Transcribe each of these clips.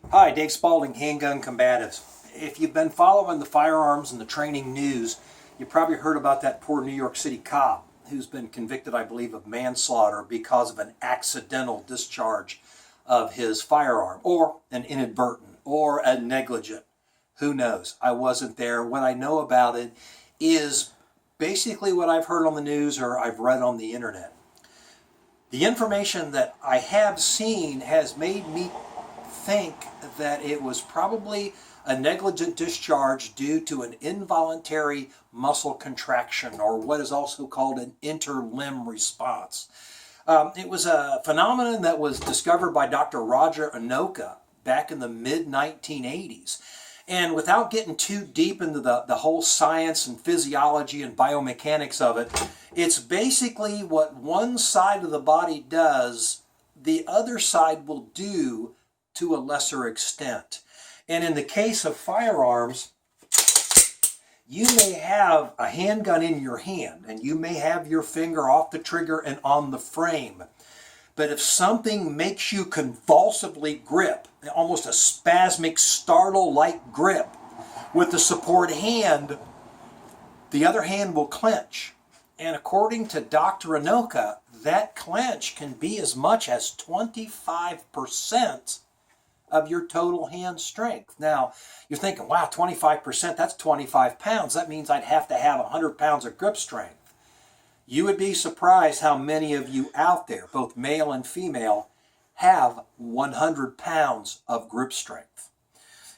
Hi, Dave Spalding, Handgun Combatives. If you've been following the firearms and the training news, you probably heard about that poor New York City cop who's been convicted, I believe, of manslaughter because of an accidental discharge of his firearm, or an inadvertent, or a negligent. Who knows? I wasn't there. What I know about it is basically what I've heard on the news or I've read on the internet. The information that I have seen has made me think that it was probably a negligent discharge due to an involuntary muscle contraction, or what is also called an interlimb response. It was a phenomenon that was discovered by Dr. Roger Anoka back in the mid-1980s. And without getting too deep into the whole science and physiology and biomechanics of it, it's basically what one side of the body does, the other side will do to a lesser extent. And in the case of firearms, you may have a handgun in your hand and you may have your finger off the trigger and on the frame. But if something makes you convulsively grip, almost a spasmic, startle-like grip with the support hand, the other hand will clench. And according to Dr. Anoka, that clench can be as much as 25% of your total hand strength. Now, you're thinking, wow, 25%, that's 25 pounds. That means I'd have to have 100 pounds of grip strength. You would be surprised how many of you out there, both male and female, have 100 pounds of grip strength.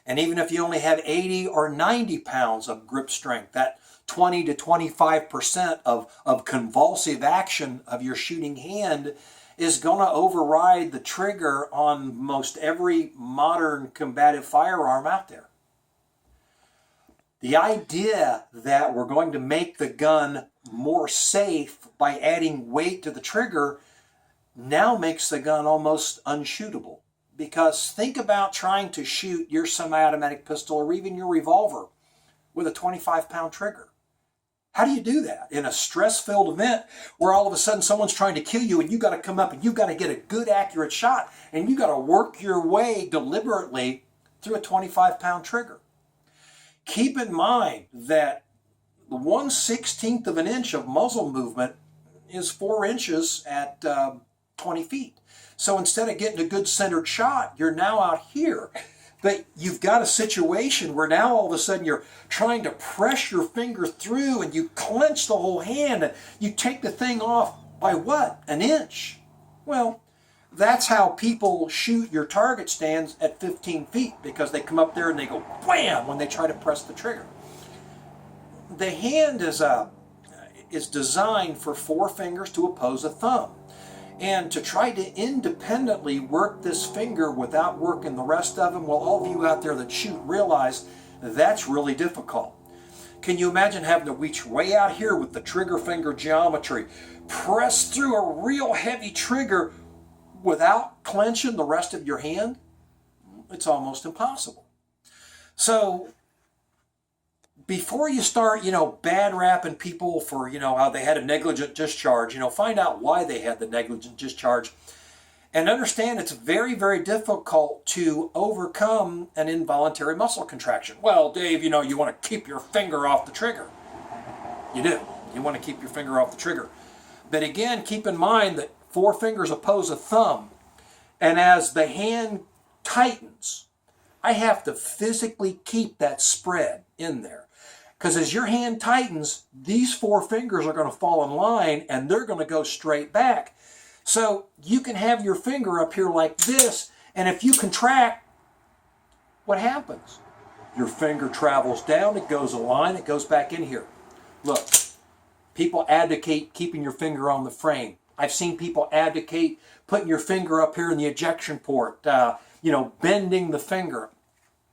And even if you only have 80 or 90 pounds of grip strength, that 20 to 25% of convulsive action of your shooting hand is going to override the trigger on most every modern combative firearm out there. The idea that we're going to make the gun more safe by adding weight to the trigger now makes the gun almost unshootable. Because think about trying to shoot your semi-automatic pistol or even your revolver with a 25-pound trigger. How do you do that in a stress-filled event where all of a sudden someone's trying to kill you and you got to come up and you got to get a good accurate shot and you got to work your way deliberately through a 25-pound trigger? Keep in mind that the 1/16 of an inch of muzzle movement is 4 inches at 20 feet. So instead of getting a good centered shot, you're now out here. But you've got a situation where now all of a sudden you're trying to press your finger through and you clench the whole hand and you take the thing off by what? An inch. Well, that's how people shoot your target stands at 15 feet, because they come up there and they go wham when they try to press the trigger. The hand is designed for 4 fingers to oppose a thumb. And to try to independently work this finger without working the rest of them, well, all of you out there that shoot realize that's really difficult. Can you imagine having to reach way out here with the trigger finger geometry, press through a real heavy trigger without clenching the rest of your hand? It's almost impossible. So before you start, bad rapping people for, how they had a negligent discharge, find out why they had the negligent discharge and understand it's very, very difficult to overcome an involuntary muscle contraction. Well, Dave, you want to keep your finger off the trigger. You do. You want to keep your finger off the trigger. But again, keep in mind that 4 fingers oppose a thumb. And as the hand tightens, I have to physically keep that spread in there. Because as your hand tightens, these 4 fingers are going to fall in line and they're going to go straight back. So you can have your finger up here like this, and if you contract, what happens? Your finger travels down, it goes a line, it goes back in here. Look, people advocate keeping your finger on the frame. I've seen people advocate putting your finger up here in the ejection port, bending the finger.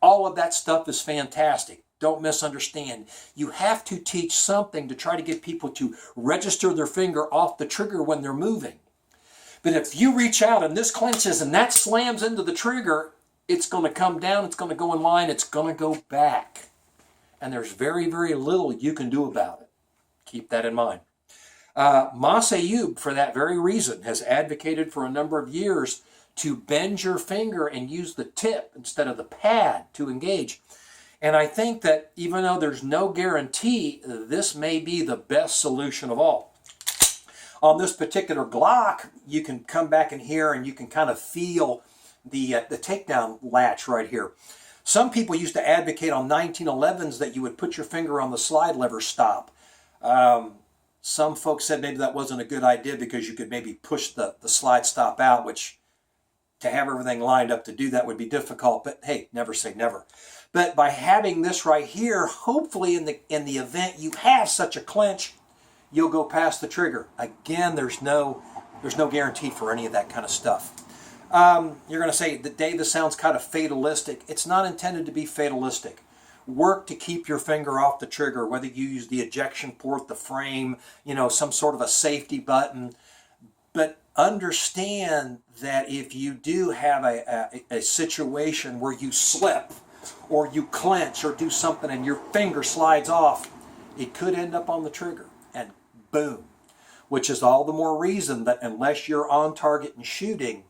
All of that stuff is fantastic. Don't misunderstand. You have to teach something to try to get people to register their finger off the trigger when they're moving. But if you reach out and this clenches and that slams into the trigger, it's going to come down, it's going to go in line, it's going to go back. And there's very, very little you can do about it. Keep that in mind. Mas Ayub, for that very reason, has advocated for a number of years to bend your finger and use the tip instead of the pad to engage. And I think that even though there's no guarantee, this may be the best solution of all. On this particular Glock, you can come back in here and you can kind of feel the takedown latch right here. Some people used to advocate on 1911s that you would put your finger on the slide lever stop. Some folks said maybe that wasn't a good idea because you could maybe push the slide stop out, which to have everything lined up to do that would be difficult. But hey, never say never. But by having this right here, hopefully in the event you have such a clinch, you'll go past the trigger. Again, there's no guarantee for any of that kind of stuff. You're going to say that, Dave, this sounds kind of fatalistic. It's not intended to be fatalistic. Work to keep your finger off the trigger, whether you use the ejection port, the frame, some sort of a safety button. But understand that if you do have a situation where you slip or you clench or do something and your finger slides off, it could end up on the trigger and boom. Which is all the more reason that unless you're on target and shooting,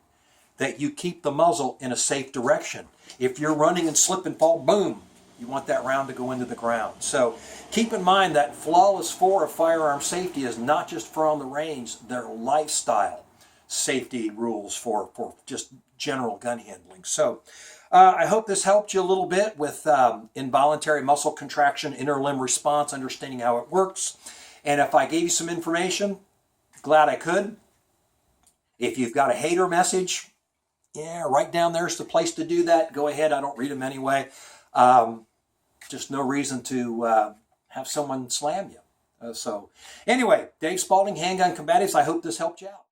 that you keep the muzzle in a safe direction. If you're running and slip and fall, boom, you want that round to go into the ground. So keep in mind that Flawless 4 of firearm safety is not just for on the range, they're lifestyle safety rules for just general gun handling. So I hope this helped you a little bit with involuntary muscle contraction, inner limb response, understanding how it works. And if I gave you some information, glad I could. If you've got a hater message, yeah, right down there's the place to do that. Go ahead. I don't read them anyway. Just no reason to have someone slam you. So anyway, Dave Spalding, Handgun Combatives, I hope this helped you out.